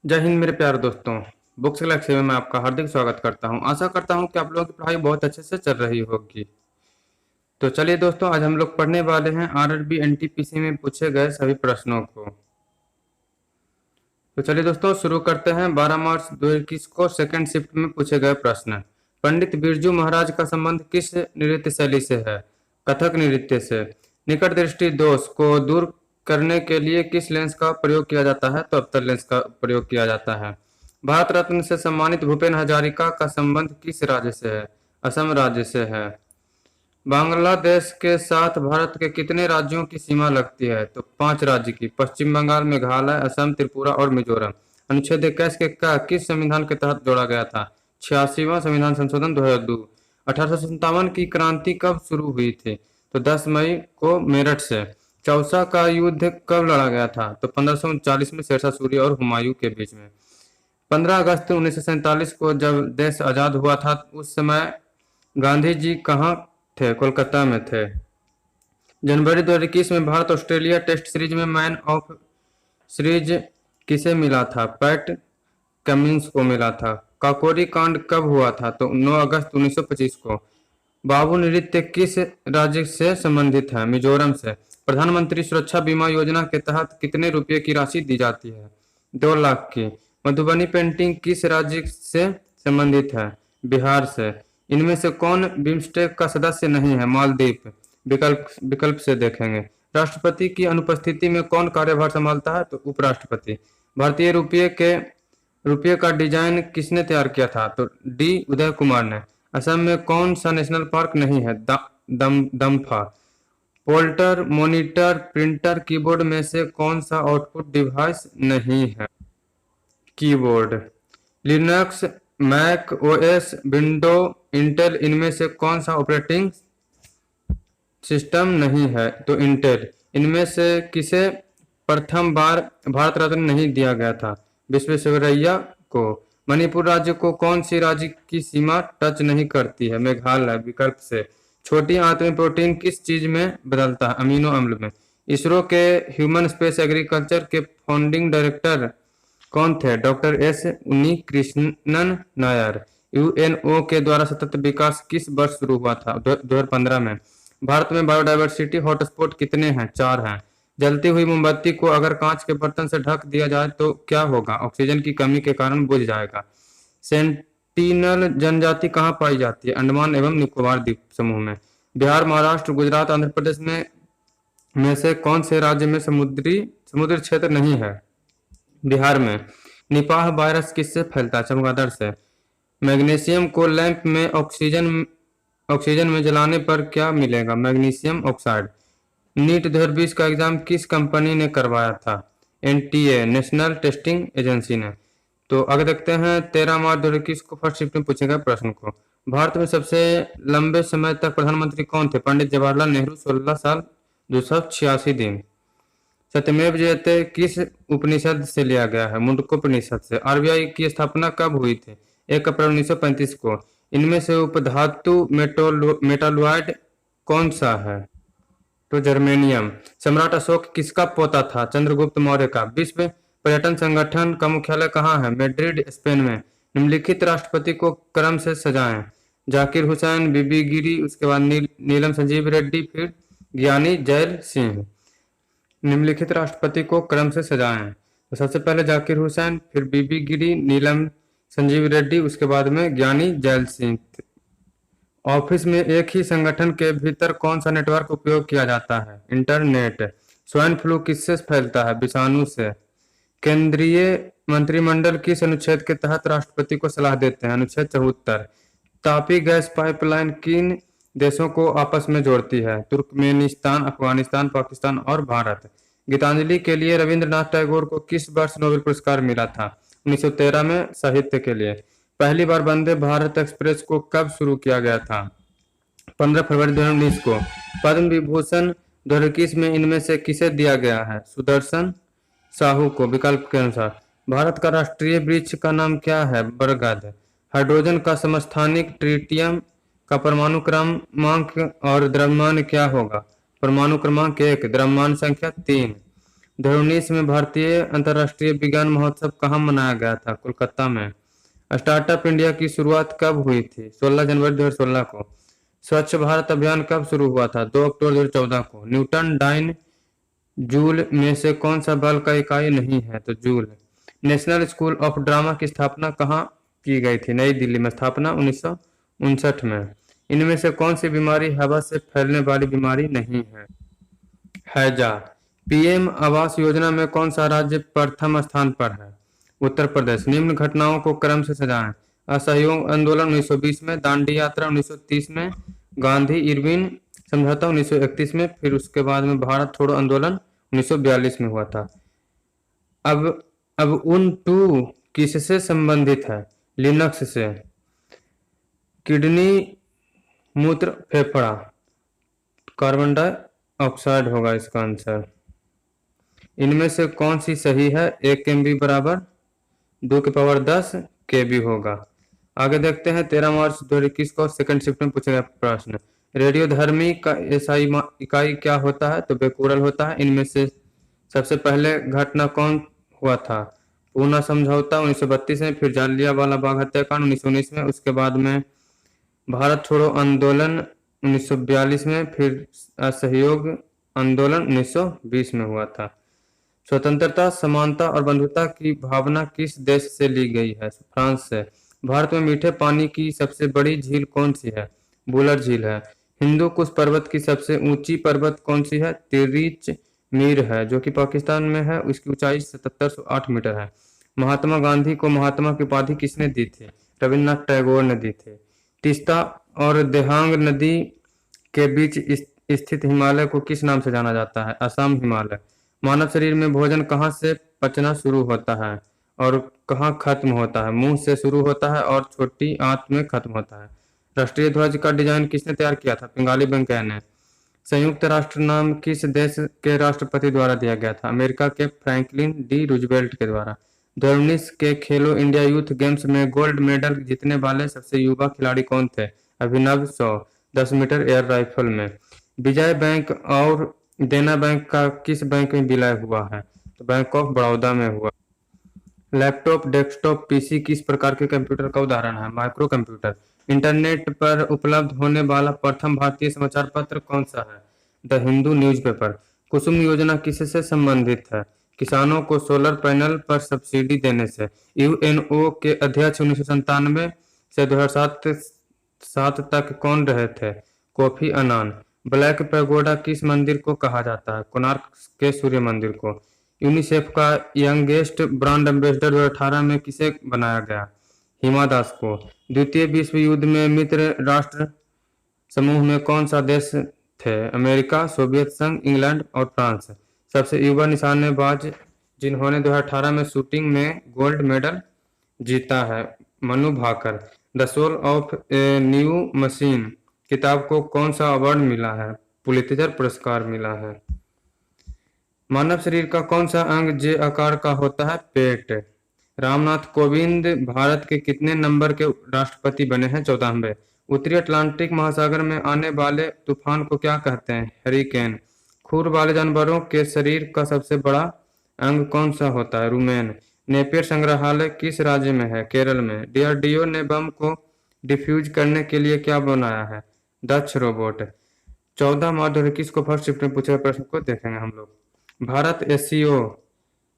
जय हिंद मेरे प्यारे दोस्तों। बुक्स गैलेक्सी में मैं आपका हार्दिक स्वागत करता हूं। आशा करता हूं कि आप लोगों की पढ़ाई बहुत अच्छे से चल रही होगी। तो चलिए दोस्तों, आज हम लोग पढ़ने वाले हैं आरआरबी एनटीपीसी में पूछे गए सभी प्रश्नों को। तो चलिए दोस्तों शुरू करते हैं। 12 मार्च 2021 को सेकंड शिफ्ट में पूछे गए प्रश्न। पंडित बिरजू महाराज का संबंध किस नृत्य शैली से है? कथक नृत्य से। निकट दृष्टि दोष को दूर करने के लिए किस लेंस का प्रयोग किया जाता है? तो अवतल लेंस का प्रयोग किया जाता है। भारत रत्न से सम्मानित भूपेन हजारिका का संबंध किस राज्य से है? असम राज्य से है। बांग्लादेश के साथ भारत के कितने राज्यों की सीमा लगती है? तो 5 राज्य की। पश्चिम बंगाल, मेघालय, असम, त्रिपुरा और मिजोरम। अनुच्छेद 21 के का किस संविधान के तहत जोड़ा गया था? 86वां संविधान संशोधन 2002। 1857 की क्रांति कब शुरू हुई थी? तो 10 मई को मेरठ से। चौसा का युद्ध कब लड़ा गया था? तो 1539 में शेरशाह सूरी और हुमायूं के बीच में। 15 अगस्त 1947 को जब देश आजाद हुआ था उस समय गांधी जी कहाँ थे? कोलकाता में थे। जनवरी 2021 में भारत ऑस्ट्रेलिया टेस्ट सीरीज में मैन ऑफ सीरीज किसे मिला था? पैट कमिंस को मिला था। काकोरी कांड कब हुआ था? तो 9 अगस्त 1925 को। बाबू नृत्य किस राज्य से संबंधित है? मिजोरम से। प्रधानमंत्री सुरक्षा बीमा योजना के तहत कितने रुपए की राशि दी जाती है? 2 लाख की। मधुबनी पेंटिंग किस राज्य से संबंधित है? बिहार से। इनमें से कौन बिम्स्टेक का सदस्य नहीं है? मालदीव। विकल्प विकल्प से देखेंगे। राष्ट्रपति की अनुपस्थिति में कौन कार्यभार संभालता है? तो उपराष्ट्रपति। भारतीय रुपये का डिजाइन किसने तैयार किया था? तो डी उदय कुमार ने। असम में कौन सा नेशनल पार्क नहीं है? Dampha. Plotter, monitor, printer, keyboard में से कौन सा आउटपुट डिवाइस नहीं है? Keyboard. Linux, Mac OS, window, Intel, इनमें से कौन सा ऑपरेटिंग सिस्टम नहीं है? तो इंटेल। इनमें से किसे प्रथम बार भारत रत्न नहीं दिया गया था? विश्वेश्वरैया को। मणिपुर राज्य को कौन सी राज्य की सीमा टच नहीं करती है? मेघालय। विकल्प से। छोटी आंत में प्रोटीन किस चीज में बदलता है? अमीनो अम्ल में। इसरो के ह्यूमन स्पेस एग्रीकल्चर के फाउंडिंग डायरेक्टर कौन थे? Doctor S Unnikrishnan Nair. UNO के द्वारा सतत विकास किस वर्ष शुरू हुआ था? 2015 में। भारत में बायोडायवर्सिटी हॉटस्पॉट कितने हैं? 4 हैं। जलती हुई मोमबत्ती को अगर कांच के बर्तन से ढक दिया जाए तो क्या होगा? ऑक्सीजन की कमी के कारण बुझ जाएगा। सेंटिनल जनजाति कहाँ पाई जाती है? अंडमान एवं निकोबार द्वीप समूह में। बिहार, महाराष्ट्र, गुजरात, आंध्र प्रदेश में से कौन से राज्य में समुद्री क्षेत्र नहीं है? बिहार में। निपाह वायरस किससे फैलता है? चमगादड़ से। मैग्नीशियम को लैंप में ऑक्सीजन में जलाने पर क्या मिलेगा? Magnesium oxide. नीट 2020 का एग्जाम किस कंपनी ने करवाया था? एनटीए, नेशनल टेस्टिंग एजेंसी ने। तो आगे देखते हैं 13 मार्च 2021 को फर्स्ट शिफ्ट में पूछे गए प्रश्न को। भारत में सबसे लंबे समय तक प्रधानमंत्री कौन थे? पंडित जवाहरलाल नेहरू। 16 साल 286 दिन। सत्यमेव जयते किस उपनिषद से लिया गया है? मुंडकोपनिषद से। आरबीआई की स्थापना कब हुई थी? 1 अप्रैल 1935 को। इनमें से उपधातु मेटालॉइड कौन सा है? तो जर्मेनियम। सम्राट अशोक किसका पोता था? चंद्रगुप्त मौर्य का। विश्व पर्यटन संगठन का मुख्यालय कहाँ है? मैड्रिड, स्पेन में। निम्नलिखित राष्ट्रपति को क्रम से सजाएं। जाकिर हुसैन, बीबी गिरी, उसके बाद नीलम संजीव रेड्डी, फिर ज्ञानी जैल सिंह। निम्नलिखित राष्ट्रपति को क्रम से सजाएं। तो सबसे पहले जाकिर हुसैन, फिर बीबी गिरी, नीलम संजीव रेड्डी, उसके बाद में ज्ञानी जैल सिंह। ऑफिस में एक ही संगठन के भीतर कौन सा नेटवर्क उपयोग किया जाता है? इंटरनेट। स्वाइन फ्लू किससे फैलता है? विषाणु से। केंद्रीय मंत्रिमंडल किस अनुच्छेद के तहत राष्ट्रपति को सलाह देते हैं? अनुच्छेद 74। तापी गैस पाइपलाइन किन देशों को आपस में जोड़ती है? तुर्कमेनिस्तान, अफगानिस्तान, पाकिस्तान और भारत। गीतांजलि के लिए रविंद्रनाथ टैगोर को किस वर्ष नोबेल पुरस्कार मिला था? 1913 में साहित्य के लिए। पहली बार वंदे भारत एक्सप्रेस को कब शुरू किया गया था? 15 फरवरी 2019 को। पद्म विभूषण 2021 में इनमें से किसे दिया गया है? सुदर्शन साहू को। विकल्प के अनुसार। भारत का राष्ट्रीय वृक्ष का नाम क्या है? बरगद। हाइड्रोजन का समस्थानिक ट्रिटियम का परमाणु क्रमांक और द्रव्यमान क्या होगा? परमाणु क्रमांक 1, द्रव्यमान संख्या 3। 2019 में भारतीय अंतर्राष्ट्रीय विज्ञान महोत्सव कहाँ मनाया गया था? कोलकाता में। स्टार्टअप इंडिया की शुरुआत कब हुई थी? 16 जनवरी 2016 को। स्वच्छ भारत अभियान कब शुरू हुआ था? 2 अक्टूबर 2014 को। न्यूटन डाइन जूल में से कौन सा बल का इकाई नहीं है? तो joule. National school of drama की स्थापना कहाँ की गई थी? नई दिल्ली में। स्थापना 1959 में। इनमें से कौन सी बीमारी हवा से फैलने वाली बीमारी नहीं है? हैजा। पीएम आवास योजना में कौन सा राज्य प्रथम स्थान पर है? उत्तर प्रदेश। निम्न घटनाओं को क्रम से सजाएं। असहयोग आंदोलन 1920 में, दांडी यात्रा 1930 में, गांधी इरविन समझौता 1931 में, फिर उसके बाद में भारत छोड़ो आंदोलन 1942 में हुआ था। अब उन टू किससे संबंधित है? लिनक्स से। किडनी, मूत्र, फेफड़ा। कार्बन डाइऑक्साइड होगा इसका आंसर। इनमें से कौन सी सही है? 1 MB बराबर 2 की पावर 10 KB होगा। आगे देखते हैं 13 मार्च 2021 को सेकंड शिफ्ट में पूछा गया प्रश्न। रेडियोधर्मी का एसआई इकाई क्या होता है? तो बेकुरल होता है। इनमें से सबसे पहले घटना कौन हुआ था? पूना समझौता 1932 में, फिर जालियांवाला बाग हत्याकांड 1919 में, उसके बाद में भारत छोड़ो आंदोलन 1942 में, फिर असहयोग आंदोलन 1920 में हुआ था। स्वतंत्रता, समानता और बंधुता की भावना किस देश से ली गई है? फ्रांस से। भारत में मीठे पानी की सबसे बड़ी झील कौन सी है? बुलर झील है। हिंदू कुश पर्वत की सबसे ऊंची पर्वत कौन सी है? तिरिच मीर है, जो कि पाकिस्तान में है। इसकी ऊंचाई 7708 मीटर है। महात्मा गांधी को महात्मा की उपाधि किसने दी थी? रविन्द्रनाथ टैगोर ने दी थी। तीस्ता और देहांग नदी के बीच स्थित हिमालय को किस नाम से जाना जाता है? असम हिमालय। मानव शरीर में भोजन कहाँ से पचना शुरू होता है और कहाँ खत्म होता है? मुंह से शुरू होता है और छोटी आंत में खत्म होता है। राष्ट्रीय ध्वज का डिजाइन किसने तैयार किया था? पिंगाली वेंकैया ने। संयुक्त राष्ट्र नाम किस देश के राष्ट्रपति द्वारा दिया गया था? अमेरिका के फ्रैंकलिन डी रूजवेल्ट के द्वारा। 2019 के खेलो इंडिया यूथ गेम्स में गोल्ड मेडल जीतने वाले सबसे युवा खिलाड़ी कौन थे? अभिनव 100 10 मीटर एयर राइफल में। विजय बैंक और देना बैंक का किस बैंक में विलय हुआ है? तो बैंक ऑफ बड़ौदा में हुआ। लैपटॉप, डेस्कटॉप, पीसी किस प्रकार के कंप्यूटर का उदाहरण है? Micro computer. इंटरनेट पर उपलब्ध होने वाला प्रथम भारतीय समाचार पत्र कौन सा है? The Hindu newspaper. कुसुम योजना किससे संबंधित है? किसानों को सोलर पैनल पर सब्सिडी देने से। यूएनओ के अध्यक्ष 1997 से 2007 तक कौन रहे थे? कोफी अनान। ब्लैक पैगोडा किस मंदिर को कहा जाता है? कोणार्क के सूर्य मंदिर को। यूनिसेफ का यंगेस्ट ब्रांड एम्बेसडर 2018 में किसे बनाया गया? हिमा दास को। द्वितीय विश्व युद्ध में मित्र राष्ट्र समूह में कौन सा देश थे? अमेरिका, सोवियत संघ, इंग्लैंड और फ्रांस। सबसे युवा निशानेबाज जिन्होंने 2018 में शूटिंग में गोल्ड मेडल जीता है, Manu Bhaker. The soul of a new machine किताब को कौन सा अवार्ड मिला है? पुलित्जर पुरस्कार मिला है। मानव शरीर का कौन सा अंग जे आकार का होता है? पेट। रामनाथ कोविंद भारत के कितने नंबर के राष्ट्रपति बने हैं? 14वें। उत्तरी अटलांटिक महासागर में आने वाले तूफान को क्या कहते हैं? हरिकेन। खुर वाले जानवरों के शरीर का सबसे बड़ा अंग कौन सा होता है? रुमेन। नेपियर संग्रहालय किस राज्य में है? केरल में। डीआरडीओ ने बम को डिफ्यूज करने के लिए क्या बनाया है? दक्ष रोबोट। 14 मार्च 2021 को फर्स्ट शिफ्ट में पूछे गए प्रश्न को देखेंगे हम लोग। Bharat SCO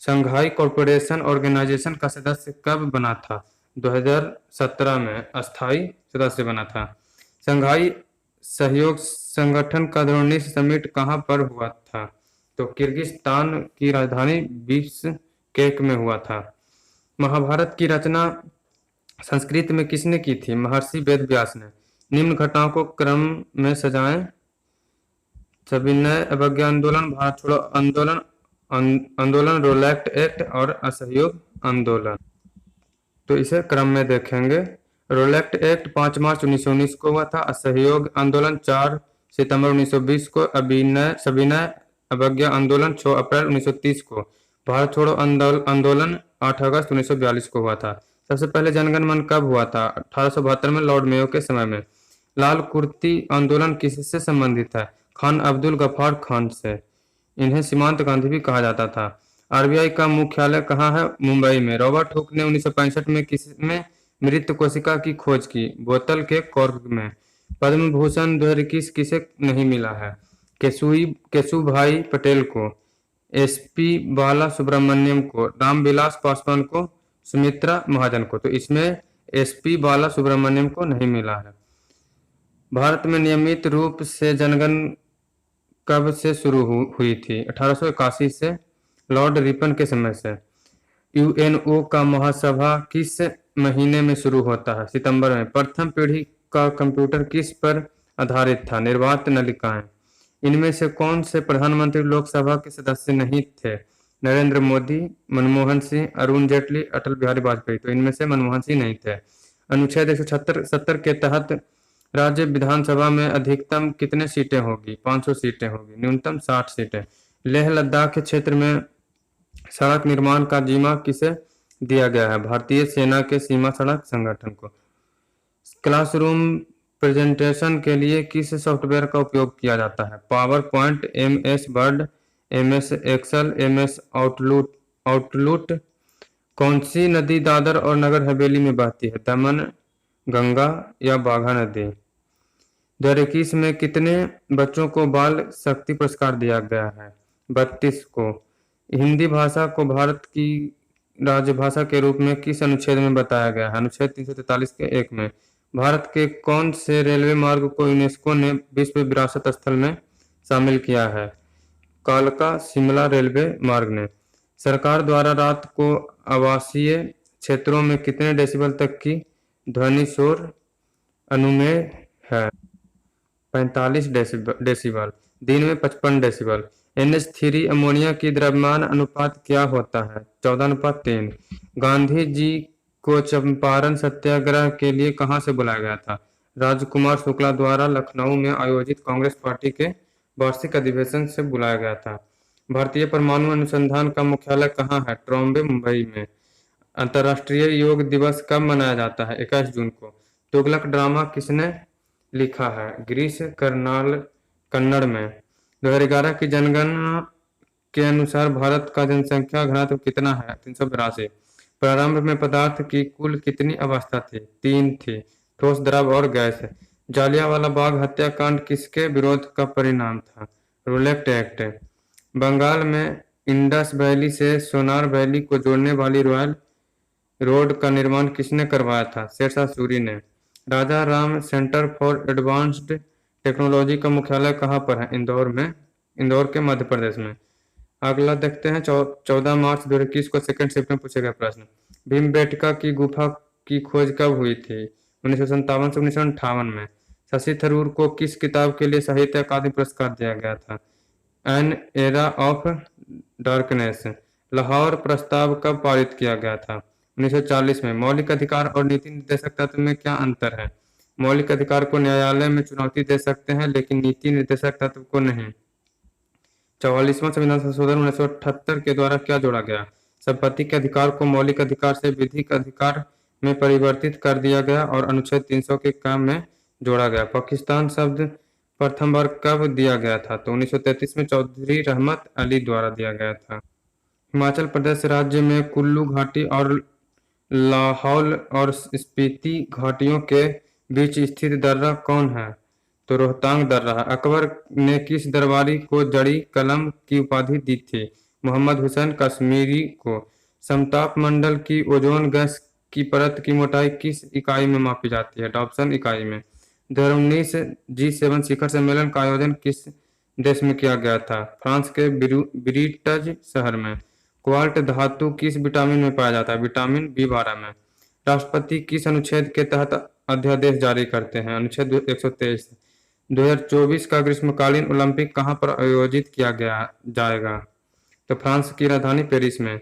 Shanghai corporation organisation का सदस्य कब बना था? 2017 में अस्थायी सदस्य बना था। शंघाई सहयोग संगठन का 19 समिट कहाँ पर हुआ था? तो किर्गिस्तान की राजधानी बिश्केक में हुआ था। महाभारत की रचना संस्कृत में किसने की थी? महर्षि वेद व्यास ने। निम्न घटनाओं को क्रम में सजाएं। सविनय अवज्ञा आंदोलन, भारत छोड़ो आंदोलन, रोलैक्ट एक्ट और असहयोग आंदोलन। तो इसे क्रम में देखेंगे। रोलैक्ट एक्ट 5 मार्च 1919 को हुआ था। असहयोग आंदोलन 4 सितंबर 1920 को। सविनय अवज्ञा आंदोलन 6 अप्रैल 1930 को। भारत छोड़ो आंदोलन 8 अगस्त 1942 को हुआ था। सबसे पहले जनगण मन कब हुआ था? 1872 में, लॉर्ड मेयो के समय में। लाल कुर्ती आंदोलन किससे संबंधित है? खान अब्दुल गफार खान से। इन्हें सीमांत गांधी भी कहा जाता था। आरबीआई का मुख्यालय कहाँ है? मुंबई में। रॉबर्ट हुक ने 1965 में किसमें मृत कोशिका की खोज की? बोतल के कॉर्क में। पद्म भूषण 2021 किसे नहीं मिला है? केशुभाई पटेल को, एसपी बाला सुब्रमण्यम को, रामविलास पासवान को, सुमित्रा महाजन को। तो इसमें एसपी बाला सुब्रमण्यम को नहीं मिला है। भारत में नियमित रूप से जनगण कब से शुरू हुई थी? 1881 से, लॉर्ड रिपन के समय से। यूएनओ का महासभा किस महीने में शुरू होता है? सितंबर में। प्रथम पीढ़ी का कंप्यूटर किस पर आधारित था? निर्वात नलिकाएं। इनमें से कौन से प्रधानमंत्री लोकसभा के सदस्य नहीं थे? नरेंद्र मोदी, मनमोहन सिंह, अरुण जेटली, अटल बिहारी वाजपेयी। तो इनमें से मनमोहन सिंह नहीं थे। अनुच्छेद 170 के तहत राज्य विधानसभा में अधिकतम कितने सीटें होगी? 500 सीटें होगी। न्यूनतम 60 सीटें। लेह लद्दाख के क्षेत्र में सड़क निर्माण का जिम्मा किसे दिया गया है? भारतीय सेना के सीमा सड़क संगठन को। क्लासरूम प्रेजेंटेशन के लिए किस सॉफ्टवेयर का उपयोग किया जाता है? Power point, MS Word, MS Excel, MS Outlook. कौन सी नदी दादर और नगर हवेली में बहती है? दमन, गंगा या बाघा नदी। 2021 में कितने बच्चों को बाल शक्ति पुरस्कार दिया गया है? 32 को। हिंदी भाषा को भारत की राजभाषा के रूप में किस अनुच्छेद में बताया गया है? अनुच्छेद 343 के 1 में। भारत के कौन से रेलवे मार्ग को यूनेस्को ने विश्व विरासत स्थल में शामिल किया है? कालका शिमला रेलवे मार्ग ने। सरकार द्वारा रात को आवासीय क्षेत्रों में कितने डेसिबल तक की ध्वनि शोर अनुमेय है? 45 डेसिबल। दिन में 55 डेसिबल। NH3 अमोनिया की द्रव्यमान अनुपात क्या होता है? 14:3। गांधी जी को चंपारण सत्याग्रह के लिए कहां से बुलाया गया था? राजकुमार शुक्ला द्वारा लखनऊ में आयोजित कांग्रेस पार्टी के वार्षिक अधिवेशन से बुलाया गया था। भारतीय परमाणु अनुसंधान का मुख्यालय कहाँ है? ट्रॉम्बे, मुंबई में। अंतर्राष्ट्रीय योग दिवस कब मनाया जाता है? 21 जून को। तुगलक ड्रामा किसने लिखा है? गिरीश कर्नाल, कन्नड़ में। 2011 की जनगणना के अनुसार भारत का जनसंख्या घनत्व कितना है? 382। प्रारंभ में पदार्थ की कुल कितनी अवस्था थी? 3 थी, ठोस, द्रव और गैस। जालियांवाला बाग हत्याकांड किसके विरोध का परिणाम था? Roulette act. बंगाल में इंडस वैली से सोनार वैली को जोड़ने वाली रॉयल रोड का निर्माण किसने करवाया था? शेरशाह सूरी ने। Raja Ram centre for advanced technology का मुख्यालय कहाँ पर है? इंदौर में। इंदौर के मध्य प्रदेश में। अगला देखते हैं 14 मार्च 2021 को सेकंड शिफ्ट में पूछे गए प्रश्न। भीमबेटका की गुफा की खोज कब हुई थी? 1957 से 1958 में। शशि थरूर को किस किताब के लिए साहित्य अकादमी पुरस्कार दिया गया था? An era of darkness. Lahore प्रस्ताव कब पारित किया गया था? 1940 में। मौलिक अधिकार और नीति निर्देशक तत्व में क्या अंतर है? मौलिक अधिकार को न्यायालय में चुनौती दे सकते हैं लेकिन नीति निर्देशक तत्व को नहीं। 44वां संविधान संशोधन 1978 के द्वारा क्या जोड़ा गया? संपत्ति के अधिकार को मौलिक अधिकार से विधिक अधिकार में परिवर्तित कर दिया गया और अनुच्छेद 300 के काम में जोड़ा गया। पाकिस्तान शब्द प्रथम बार कब दिया गया था? तो 1933 में चौधरी रहमत अली द्वारा दिया गया था। हिमाचल प्रदेश राज्य में कुल्लू घाटी और लाहौल और स्पीति घाटियों के बीच स्थित दर्रा कौन है? तो रोहतांग दर्रा है। अकबर ने किस दरबारी को जड़ी कलम की उपाधि दी थी? मोहम्मद हुसैन कश्मीरी को। समताप मंडल की ओजोन गैस की परत की मोटाई किस इकाई में मापी जाती है? डॉप्सन इकाई में। 2019 G7 शिखर सम्मेलन का आयोजन किस देश में किया गया था? फ्रांस के ब्रिटज शहर में। क्वार्ट धातु किस विटामिन में पाया जाता है? विटामिन B12 में। राष्ट्रपति किस अनुच्छेद के तहत अध्यादेश जारी करते हैं? अनुच्छेद 123। 2024 का ग्रीष्मकालीन ओलंपिक कहाँ पर आयोजित किया जाएगा? तो फ्रांस की राजधानी पेरिस में।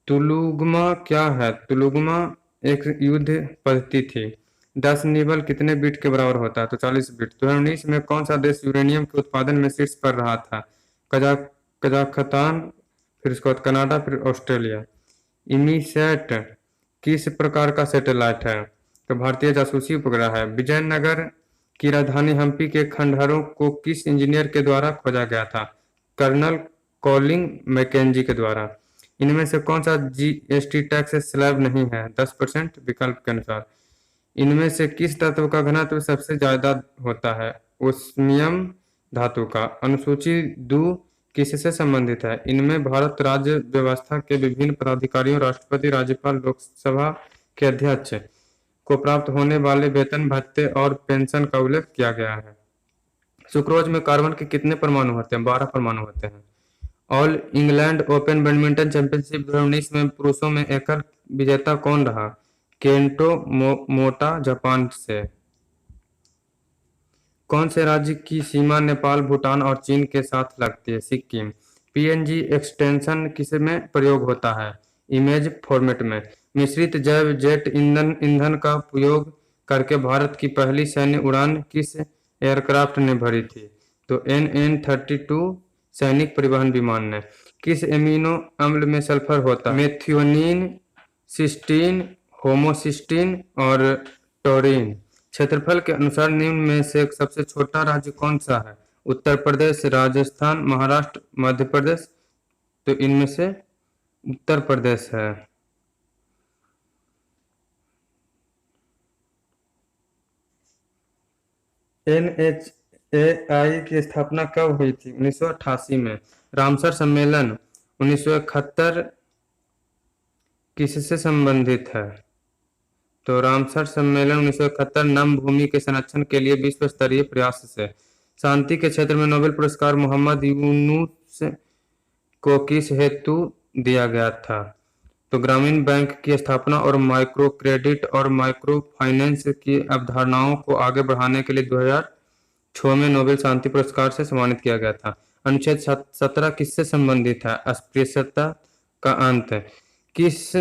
तुलुगमा क्या है? तुलुगमा एक युद्ध पद्धति थी। 10 निबल कितने बिट के बराबर होता है? तो 40 बिट। 2019 में कौन सा देश यूरेनियम के उत्पादन में शीर्ष पर रहा था? कजाखस्तान, फिर उसके बाद कनाडा, फिर ऑस्ट्रेलिया। इमीसैट किस प्रकार का सैटेलाइट है? तो भारतीय जासूसी उपग्रह है। विजयनगर की राजधानी हम्पी के खंडहरों को किस इंजीनियर के द्वारा खोजा गया था? कर्नल कॉलिंग मैकेंजी के द्वारा। इनमें से कौन सा जीएसटी टैक्स स्लैब नहीं है? 10% विकल्प के अनुसार। इनमें से किस तत्व का घनत्व सबसे ज्यादा होता है? ओस्मियम धातु का। अनुसूची 2 किससे संबंधित है? इनमें भारत राज्य व्यवस्था के विभिन्न पदाधिकारियों, राष्ट्रपति, राज्यपाल, लोकसभा के अध्यक्ष को प्राप्त होने वाले वेतन भत्ते और पेंशन का उल्लेख किया गया है। सुक्रोज में कार्बन के कितने परमाणु होते हैं? 12 परमाणु होते हैं। All England open badminton championship 2019 में पुरुषों में एकल विजेता कौन रहा? केंटो मोटा जापान से। कौन से राज्य की सीमा नेपाल, भूटान और चीन के साथ लगती है? सिक्किम। पीएनजी एक्सटेंशन किस में प्रयोग होता है? इमेज फॉर्मेट में। मिश्रित जैव जेट ईंधन का उपयोग करके भारत की पहली सैन्य उड़ान किस एयरक्राफ्ट ने भरी थी? तो NN-32 सैनिक परिवहन विमान ने। किस एमिनो अम्ल में सल्फर होता है? मेथियोनिन, सिस्टीन, होमोसिस्टीन और टोरिन। क्षेत्रफल के अनुसार निम्न में से सबसे छोटा राज्य कौन सा है? उत्तर प्रदेश, राजस्थान, महाराष्ट्र, मध्य प्रदेश। तो इनमें से उत्तर प्रदेश है। NHAI की स्थापना कब हुई थी? 1988 में। रामसर सम्मेलन 1971 किससे संबंधित है? तो रामसर सम्मेलन 1971 नम भूमि के संरक्षण के लिए विश्व स्तरीय प्रयास से। शांति के क्षेत्र में नोबेल पुरस्कार मोहम्मद यूनुस को किस हेतु दिया गया था? तो ग्रामीण बैंक की स्थापना और माइक्रो क्रेडिट और माइक्रो फाइनेंस की अवधारणाओं को आगे बढ़ाने के लिए 2006 में नोबेल शांति पुरस्कार से सम्मानित किया गया था। अनुच्छेद 17 किससे संबंधित है? अस्पृश्यता का अंत। किस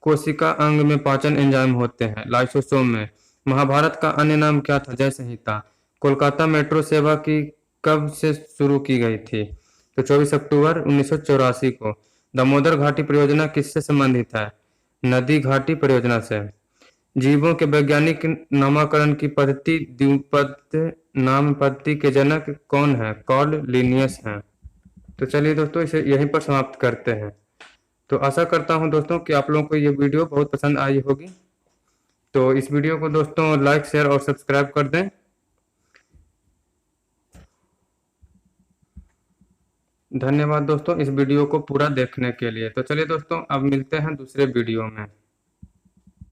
कोशिका अंग में पाचन एंजाइम होते हैं? लाइसोसोम में। महाभारत का अन्य नाम क्या था? जय संहिता। कोलकाता मेट्रो सेवा की कब से शुरू की गई थी? तो 24 अक्टूबर 1984 को। दामोदर घाटी परियोजना किससे संबंधित है? नदी घाटी परियोजना से। जीवों के वैज्ञानिक नामकरण की पद्धति द्विपद नाम पद्धति के जनक कौन है? कार्ल लिनियस हैं। तो चलिए दोस्तों, इसे यहीं पर समाप्त करते हैं। तो आशा करता हूं दोस्तों कि आप लोगों को ये वीडियो बहुत पसंद आई होगी। तो इस वीडियो को दोस्तों लाइक, शेयर और सब्सक्राइब कर दें। धन्यवाद दोस्तों इस वीडियो को पूरा देखने के लिए। तो चलिए दोस्तों, अब मिलते हैं दूसरे वीडियो में।